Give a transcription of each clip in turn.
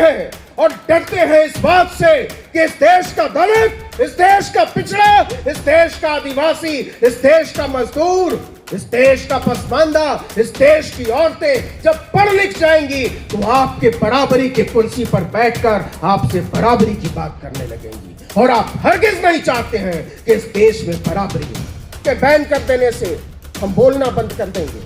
हैं और डरते हैं इस बात से कि इस देश का दलित, इस देश का पिछड़ा, इस देश का आदिवासी, इस देश का मजदूर, इस देश का पसमानदा, इस देश की औरतें जब पढ़ लिख जाएंगी तो आपके बराबरी की कुर्सी पर बैठकर आपसे बराबरी की बात करने लगेंगी। और आप हरगिज नहीं चाहते हैं कि इस देश में बराबरी हो। के बैन कर देने से हम बोलना बंद कर देंगे,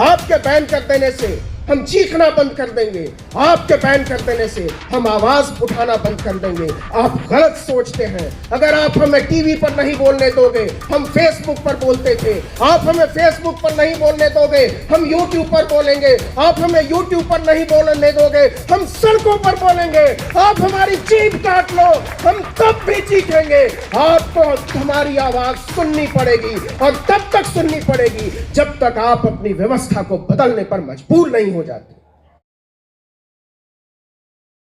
आपके बैन कर देने से हम चीखना बंद कर देंगे, आपके बैन कर देने से हम आवाज उठाना बंद कर देंगे। आप गलत सोचते हैं। अगर आप हमें टीवी पर नहीं बोलने दोगे, हम फेसबुक पर बोलते थे। आप हमें फेसबुक पर नहीं बोलने दोगे, हम यूट्यूब पर बोलेंगे। आप हमें यूट्यूब पर नहीं बोलने दोगे, हम सड़कों पर बोलेंगे। आप हमारी जीभ काट लो, हम तब भी चीखेंगे। आपको हमारी आवाज सुननी पड़ेगी और तब तक सुननी पड़ेगी जब तक आप अपनी व्यवस्था को बदलने पर मजबूर नहीं हो जाते।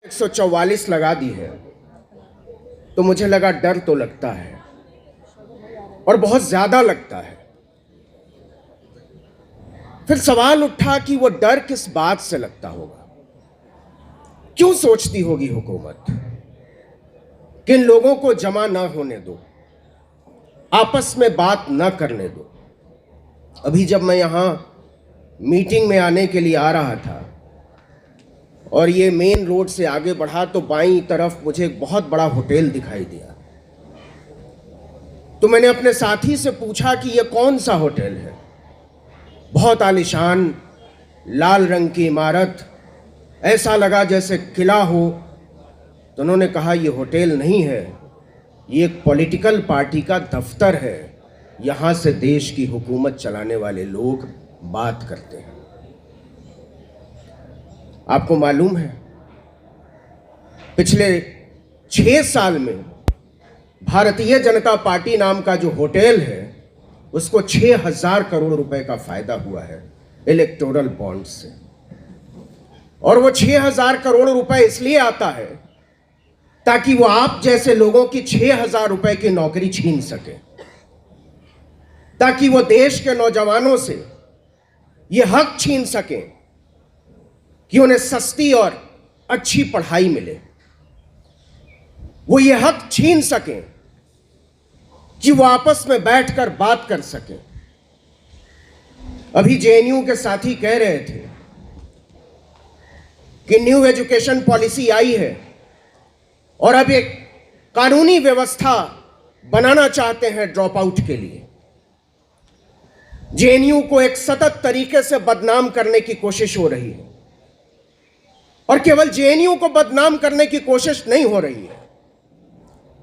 144 लगा दी है तो मुझे लगा डर तो लगता है और बहुत ज्यादा लगता है। फिर सवाल उठा कि वो डर किस बात से लगता होगा। क्यों सोचती होगी हुकूमत कि इन लोगों को जमा ना होने दो, आपस में बात ना करने दो। अभी जब मैं यहां मीटिंग में आने के लिए आ रहा था और ये मेन रोड से आगे बढ़ा तो बाईं तरफ मुझे एक बहुत बड़ा होटल दिखाई दिया। तो मैंने अपने साथी से पूछा कि ये कौन सा होटल है। बहुत आलीशान लाल रंग की इमारत, ऐसा लगा जैसे किला हो। तो उन्होंने कहा ये होटल नहीं है, ये एक पॉलिटिकल पार्टी का दफ्तर है। यहां से देश की हुकूमत चलाने वाले लोग बात करते हैं। आपको मालूम है पिछले 6 साल में भारतीय जनता पार्टी नाम का जो होटल है उसको 6000 करोड़ रुपए का फायदा हुआ है इलेक्टोरल बॉन्ड से। और वो 6000 करोड़ रुपए इसलिए आता है ताकि वो आप जैसे लोगों की 6000 रुपए की नौकरी छीन सके, ताकि वो देश के नौजवानों से ये हक छीन सकें कि उन्हें सस्ती और अच्छी पढ़ाई मिले। वो ये हक छीन सकें कि वो आपस में बैठकर बात कर सकें। अभी जेएनयू के साथी कह रहे थे कि न्यू एजुकेशन पॉलिसी आई है और अब एक कानूनी व्यवस्था बनाना चाहते हैं ड्रॉप आउट के लिए। जेएनयू को एक सतत तरीके से बदनाम करने की कोशिश हो रही है और केवल जेएनयू को बदनाम करने की कोशिश नहीं हो रही है,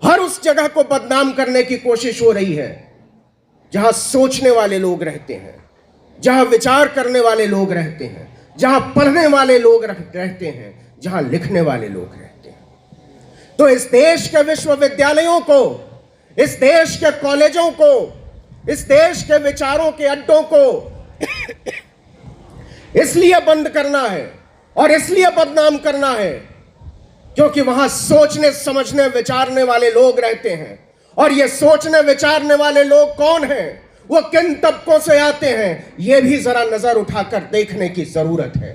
हर उस जगह को बदनाम करने की कोशिश हो रही है जहां सोचने वाले लोग रहते हैं, जहां विचार करने वाले लोग रहते हैं, जहां पढ़ने वाले लोग रहते हैं, जहां लिखने वाले लोग रहते हैं। तो इस देश के विश्वविद्यालयों को, इस देश के कॉलेजों को, इस देश के विचारों के अड्डों को इसलिए बंद करना है और इसलिए बदनाम करना है क्योंकि वहां सोचने समझने विचारने वाले लोग रहते हैं। और ये सोचने विचारने वाले लोग कौन हैं, वो किन तबकों से आते हैं, ये भी जरा नजर उठाकर देखने की जरूरत है।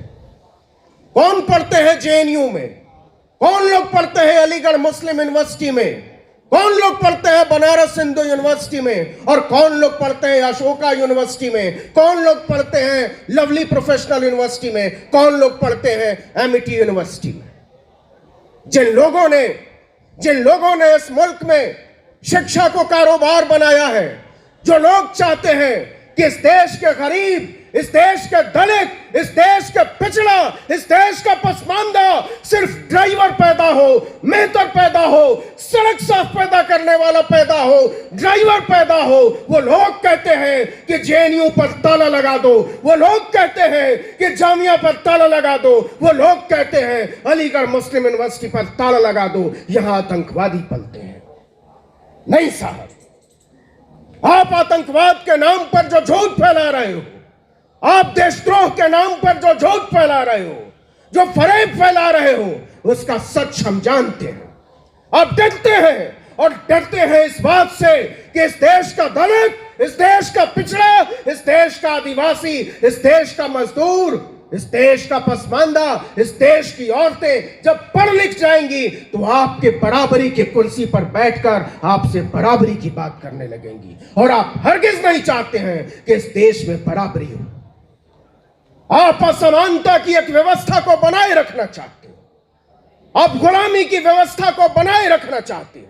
कौन पढ़ते हैं जेएनयू में, कौन लोग पढ़ते हैं अलीगढ़ मुस्लिम यूनिवर्सिटी में, कौन लोग पढ़ते हैं बनारस हिंदू यूनिवर्सिटी में, और कौन लोग पढ़ते हैं अशोका यूनिवर्सिटी में, कौन लोग पढ़ते हैं लवली प्रोफेशनल यूनिवर्सिटी में, कौन लोग पढ़ते हैं एमिटी यूनिवर्सिटी में। जिन लोगों ने इस मुल्क में शिक्षा को कारोबार बनाया है, जो लोग चाहते हैं कि इस देश के गरीब, इस देश के दलित, इस देश के पिछड़ा, इस देश का पसमानदा सिर्फ ड्राइवर पैदा हो, मेहतर पैदा हो, सड़क साफ पैदा करने वाला पैदा हो, ड्राइवर पैदा हो, वो लोग कहते हैं कि जेएनयू पर ताला लगा दो, वो लोग कहते हैं कि जामिया पर ताला लगा दो, वो लोग कहते हैं अलीगढ़ मुस्लिम यूनिवर्सिटी पर ताला लगा दो, यहां आतंकवादी पलते हैं। नहीं साहब, आप आतंकवाद के नाम पर जो झूठ फैला रहे हो, आप देशद्रोह के नाम पर जो झूठ फैला रहे हो, जो फरेब फैला रहे हो, उसका सच हम जानते हैं। आप डरते हैं और डरते हैं इस बात से कि इस देश का दलित, इस देश का पिछड़ा, इस देश का आदिवासी, इस देश का मजदूर, इस देश का पसमानदा, इस देश की औरतें जब पढ़ लिख जाएंगी तो आपके बराबरी की कुर्सी पर बैठकर आपसे बराबरी की बात करने लगेंगी। और आप हरगिज नहीं चाहते हैं कि इस देश में बराबरी हो। आप असमानता की एक व्यवस्था को बनाए रखना चाहते हो। आप गुलामी की व्यवस्था को बनाए रखना चाहते हो।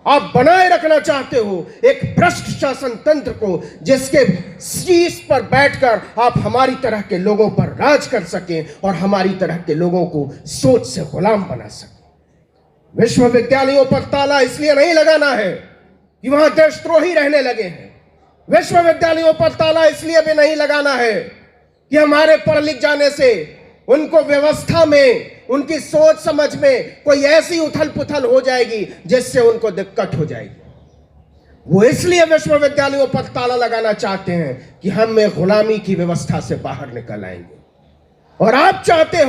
आप बनाए रखना चाहते हो एक भ्रष्ट शासन तंत्र को, जिसके शीश पर बैठकर आप हमारी तरह के लोगों पर राज कर सकें और हमारी तरह के लोगों को सोच से गुलाम बना सकें। विश्वविद्यालयों पर ताला इसलिए नहीं लगाना है कि वहां देशद्रोही रहने लगे हैं। विश्वविद्यालयों पर ताला इसलिए भी नहीं लगाना है कि हमारे पढ़ लिख जाने से उनको व्यवस्था में, उनकी सोच समझ में कोई ऐसी उथल पुथल हो जाएगी जिससे उनको दिक्कत हो जाएगी। वो इसलिए विश्वविद्यालयों पर ताला लगाना चाहते हैं कि हम एक गुलामी की व्यवस्था से बाहर निकल आएंगे। और आप चाहते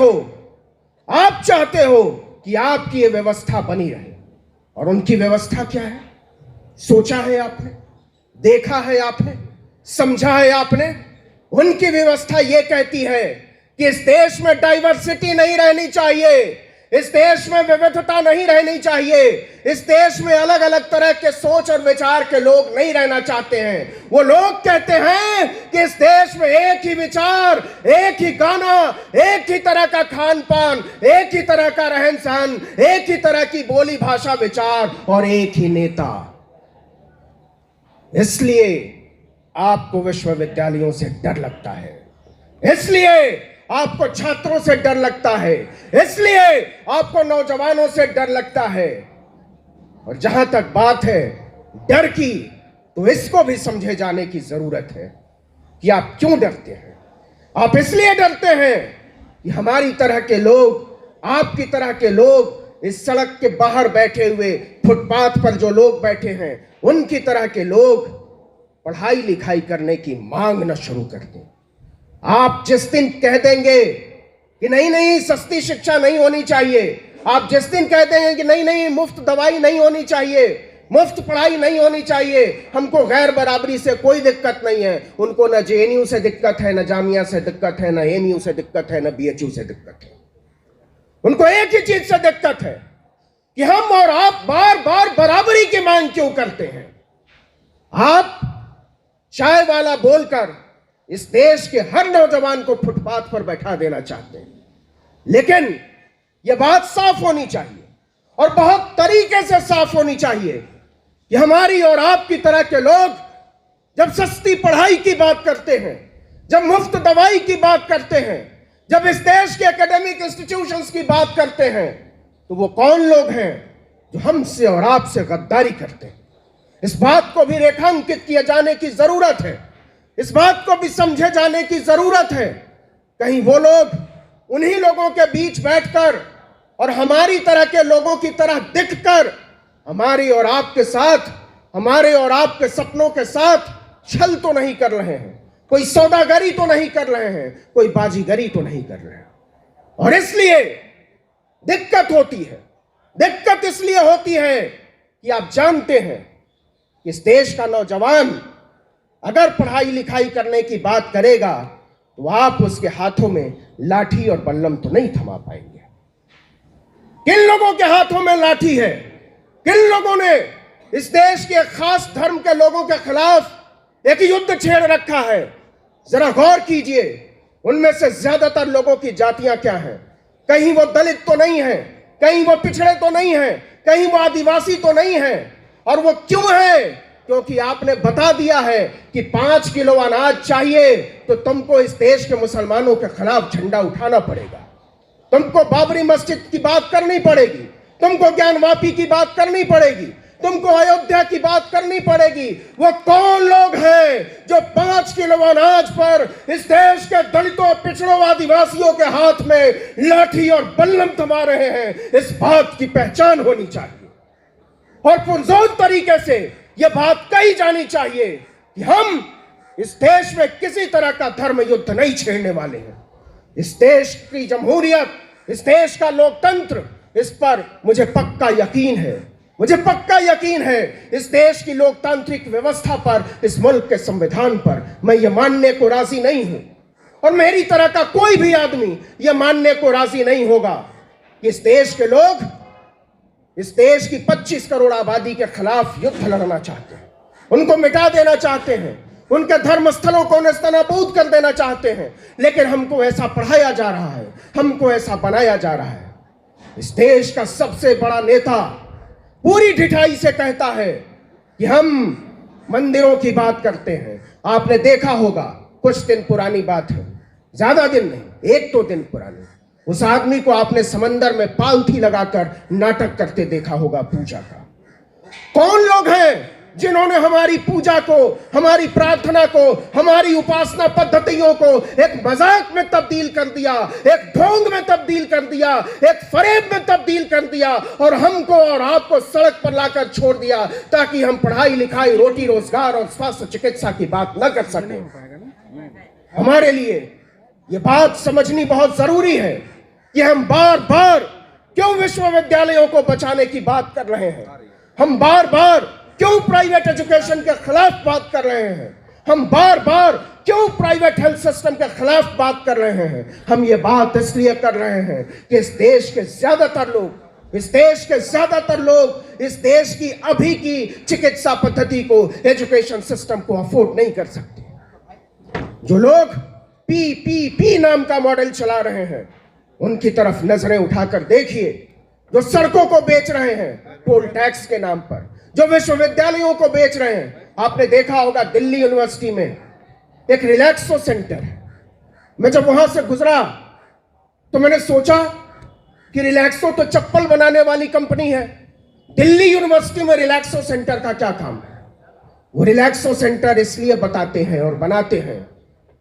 हो कि आपकी ये व्यवस्था बनी रहे। और उनकी व्यवस्था क्या है? सोचा है आपने? देखा है आपने? समझा है आपने? उनकी व्यवस्था ये कहती है कि इस देश में डाइवर्सिटी नहीं रहनी चाहिए, इस देश में विविधता नहीं रहनी चाहिए, इस देश में अलग अलग तरह के सोच और विचार के लोग नहीं रहना चाहते हैं। वो लोग कहते हैं कि इस देश में एक ही विचार, एक ही गाना, एक ही तरह का खान पान, एक ही तरह का रहन सहन, एक ही तरह की बोली भाषा विचार और एक ही नेता। इसलिए आपको विश्वविद्यालयों से डर लगता है, इसलिए आपको छात्रों से डर लगता है, इसलिए आपको नौजवानों से डर लगता है। और जहां तक बात है डर की, तो इसको भी समझे जाने की जरूरत है कि आप क्यों डरते हैं। आप इसलिए डरते हैं कि हमारी तरह के लोग, आपकी तरह के लोग, इस सड़क के बाहर बैठे हुए, फुटपाथ पर जो लोग बैठे हैं, उनकी तरह के लोग पढ़ाई लिखाई करने की मांग न शुरू कर दें। आप जिस दिन कह देंगे कि नहीं सस्ती शिक्षा नहीं होनी चाहिए, आप जिस दिन कह देंगे कि नहीं मुफ्त दवाई नहीं होनी चाहिए, मुफ्त पढ़ाई नहीं होनी चाहिए, हमको गैर बराबरी से कोई दिक्कत नहीं है। उनको न जेएनयू से दिक्कत है, न जामिया से दिक्कत है, न एमयू से दिक्कत है, न बीएचयू से दिक्कत है। उनको एक ही चीज से दिक्कत है कि हम और आप बार बार बराबरी की मांग क्यों करते हैं। आप चाय वाला बोलकर इस देश के हर नौजवान को फुटपाथ पर बैठा देना चाहते हैं, लेकिन यह बात साफ होनी चाहिए और बहुत तरीके से साफ होनी चाहिए कि हमारी और आपकी तरह के लोग जब सस्ती पढ़ाई की बात करते हैं, जब मुफ्त दवाई की बात करते हैं, जब इस देश के एकेडमिक इंस्टीट्यूशंस की बात करते हैं, तो वो कौन लोग हैं जो हमसे और आपसे गद्दारी करते हैं। इस बात को भी रेखांकित किए जाने की जरूरत है, इस बात को भी समझे जाने की जरूरत है। कहीं वो लोग उन्हीं लोगों के बीच बैठकर और हमारी तरह के लोगों की तरह दिखकर हमारी और आपके साथ, हमारे और आपके सपनों के साथ छल तो नहीं कर रहे हैं, कोई सौदागरी तो नहीं कर रहे हैं, कोई बाजीगरी तो नहीं कर रहे हैं। और इसलिए दिक्कत होती है। दिक्कत इसलिए होती है कि आप जानते हैं कि इस देश का नौजवान अगर पढ़ाई लिखाई करने की बात करेगा तो आप उसके हाथों में लाठी और बल्लम तो नहीं थमा पाएंगे। किन लोगों के हाथों में लाठी है? किन लोगों ने इस देश के खास धर्म के लोगों के खिलाफ एक युद्ध छेड़ रखा है? जरा गौर कीजिए, उनमें से ज्यादातर लोगों की जातियां क्या हैं? कहीं वो दलित तो नहीं है, कहीं वो पिछड़े तो नहीं है, कहीं वो आदिवासी तो नहीं है। और वो क्यों है? क्योंकि आपने बता दिया है कि 5 किलो अनाज चाहिए तो तुमको इस देश के मुसलमानों के खिलाफ झंडा उठाना पड़ेगा, तुमको बाबरी मस्जिद की बात करनी पड़ेगी, तुमको ज्ञानवापी की बात करनी पड़ेगी, तुमको अयोध्या की बात करनी पड़ेगी। वो कौन लोग हैं जो 5 किलो अनाज पर इस देश के दलितों, पिछड़ों, आदिवासियों के हाथ में लाठी और बल्लम थमा रहे हैं? इस बात की पहचान होनी चाहिए और पुरजोर तरीके से यह बात कही जानी चाहिए कि हम इस देश में किसी तरह का धर्म युद्ध नहीं छेड़ने वाले हैं। इस देश की जमहूरियत, इस देश का लोकतंत्र, इस पर मुझे पक्का यकीन है, मुझे पक्का यकीन है। इस देश की लोकतांत्रिक व्यवस्था पर, इस मुल्क के संविधान पर मैं ये मानने को राजी नहीं हूं और मेरी तरह का कोई भी आदमी यह मानने को राजी नहीं होगा कि इस देश के लोग इस देश की 25 करोड़ आबादी के खिलाफ युद्ध लड़ना चाहते हैं, उनको मिटा देना चाहते हैं, उनके धर्म स्थलों को नेस्तनाबूद कर देना चाहते हैं। लेकिन हमको ऐसा पढ़ाया जा रहा है, हमको ऐसा बनाया जा रहा है। इस देश का सबसे बड़ा नेता पूरी ढिठाई से कहता है कि हम मंदिरों की बात करते हैं। आपने देखा होगा, कुछ दिन पुरानी बात है, ज्यादा दिन नहीं, 1-2 दिन पुरानी, उस आदमी को आपने समंदर में पालथी लगाकर नाटक करते देखा होगा पूजा का। कौन लोग हैं जिन्होंने हमारी पूजा को, हमारी प्रार्थना को, हमारी उपासना पद्धतियों को एक मजाक में तब्दील कर दिया, एक ढोंग में तब्दील कर दिया, एक फरेब में तब्दील कर दिया और हमको और आपको सड़क पर लाकर छोड़ दिया ताकि हम पढ़ाई लिखाई, रोटी रोजगार और स्वास्थ्य चिकित्सा की बात न कर सकें। हमारे लिए यह बात समझनी बहुत जरूरी है कि हम बार बार क्यों विश्वविद्यालयों को बचाने की बात कर रहे हैं, हम बार बार क्यों प्राइवेट एजुकेशन के खिलाफ बात कर रहे हैं, हम बार बार क्यों प्राइवेट हेल्थ सिस्टम के खिलाफ बात कर रहे हैं। हम ये बात इसलिए कर रहे हैं कि इस देश के ज्यादातर लोग इस देश की अभी की चिकित्सा पद्धति को, एजुकेशन सिस्टम को अफोर्ड नहीं कर सकते। जो लोग पीपीपी नाम का मॉडल चला रहे हैं उनकी तरफ नजरें उठाकर देखिए, जो सड़कों को बेच रहे हैं टोल टैक्स के नाम पर, जो विश्वविद्यालयों को बेच रहे हैं। आपने देखा होगा दिल्ली यूनिवर्सिटी में एक रिलैक्सो सेंटर है। मैं जब वहां से गुजरा तो मैंने सोचा कि रिलैक्सो तो चप्पल बनाने वाली कंपनी है, दिल्ली यूनिवर्सिटी में रिलैक्सो सेंटर का क्या काम है। वो रिलैक्सो सेंटर इसलिए बताते हैं और बनाते हैं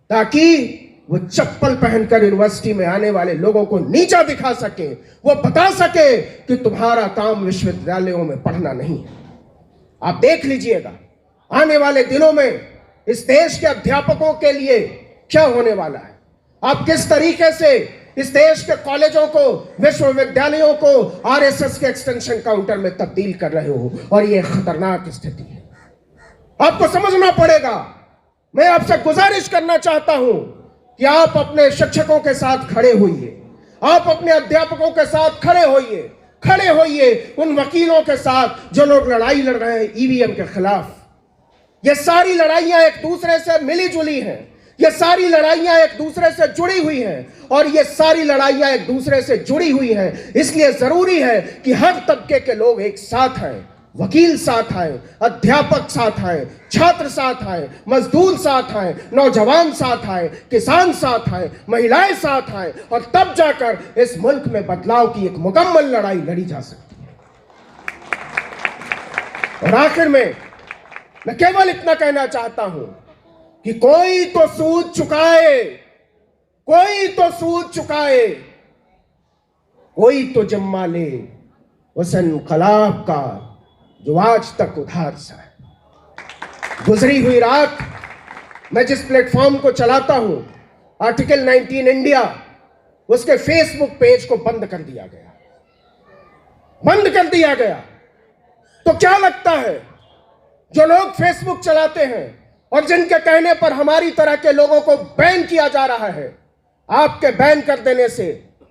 ताकि वो चप्पल पहनकर यूनिवर्सिटी में आने वाले लोगों को नीचा दिखा सके, वो बता सके कि तुम्हारा काम विश्वविद्यालयों में पढ़ना नहीं है। आप देख लीजिएगा आने वाले दिनों में इस देश के अध्यापकों के लिए क्या होने वाला है। आप किस तरीके से इस देश के कॉलेजों को, विश्वविद्यालयों को आरएसएस के एक्सटेंशन काउंटर में तब्दील कर रहे हो, और यह खतरनाक स्थिति है। आपको समझना पड़ेगा। मैं आपसे गुजारिश करना चाहता हूं कि आप अपने शिक्षकों के साथ खड़े होइए, आप अपने अध्यापकों के साथ खड़े होइए उन वकीलों के साथ जो लोग लड़ाई लड़ रहे हैं ईवीएम के खिलाफ। ये सारी लड़ाइयां एक दूसरे से मिली जुली हैं, ये सारी लड़ाइयां एक दूसरे से जुड़ी हुई हैं, और ये सारी लड़ाइयां एक दूसरे से जुड़ी हुई हैं। इसलिए जरूरी है कि हर तबके के लोग एक साथ आए, वकील साथ आए, अध्यापक साथ आए, छात्र साथ आए, मजदूर साथ आए, नौजवान साथ आए, किसान साथ आए, महिलाएं साथ आए, और तब जाकर इस मुल्क में बदलाव की एक मुकम्मल लड़ाई लड़ी जा सकती है। और आखिर में मैं केवल इतना कहना चाहता हूं कि कोई तो सूद चुकाए, कोई तो जिम्मा ले उस इनकलाब का जो आज तक उधार सा है। गुजरी हुई रात मैं जिस प्लेटफॉर्म को चलाता हूं, आर्टिकल 19 इंडिया, उसके फेसबुक पेज को बंद कर दिया गया। तो क्या लगता है, जो लोग फेसबुक चलाते हैं और जिनके कहने पर हमारी तरह के लोगों को बैन किया जा रहा है, आपके बैन कर देने से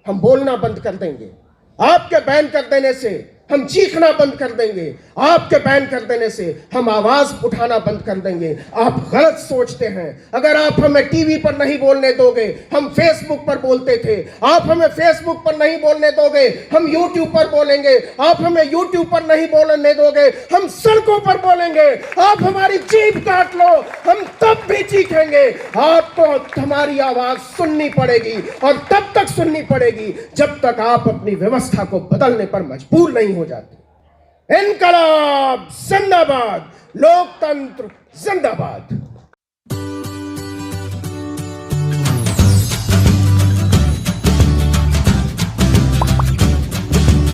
हम बोलना बंद कर देंगे, आपके बैन कर देने से हम चीखना बंद कर देंगे, आपके बैन कर देने से हम आवाज उठाना बंद कर देंगे। आप गलत सोचते हैं। अगर आप हमें टीवी पर नहीं बोलने दोगे, हम फेसबुक पर बोलते थे। आप हमें फेसबुक पर नहीं बोलने दोगे, हम यूट्यूब पर बोलेंगे। आप हमें यूट्यूब पर नहीं बोलने दोगे, हम सड़कों पर बोलेंगे। आप हमारी जीभ काट लो, हम तब भी चीखेंगे। आपको हमारी आवाज सुननी पड़ेगी, और तब तक सुननी पड़ेगी जब तक आप अपनी व्यवस्था को बदलने पर मजबूर नहीं हो जाते। इनकलाब जिंदाबाद, लोकतंत्र जिंदाबाद।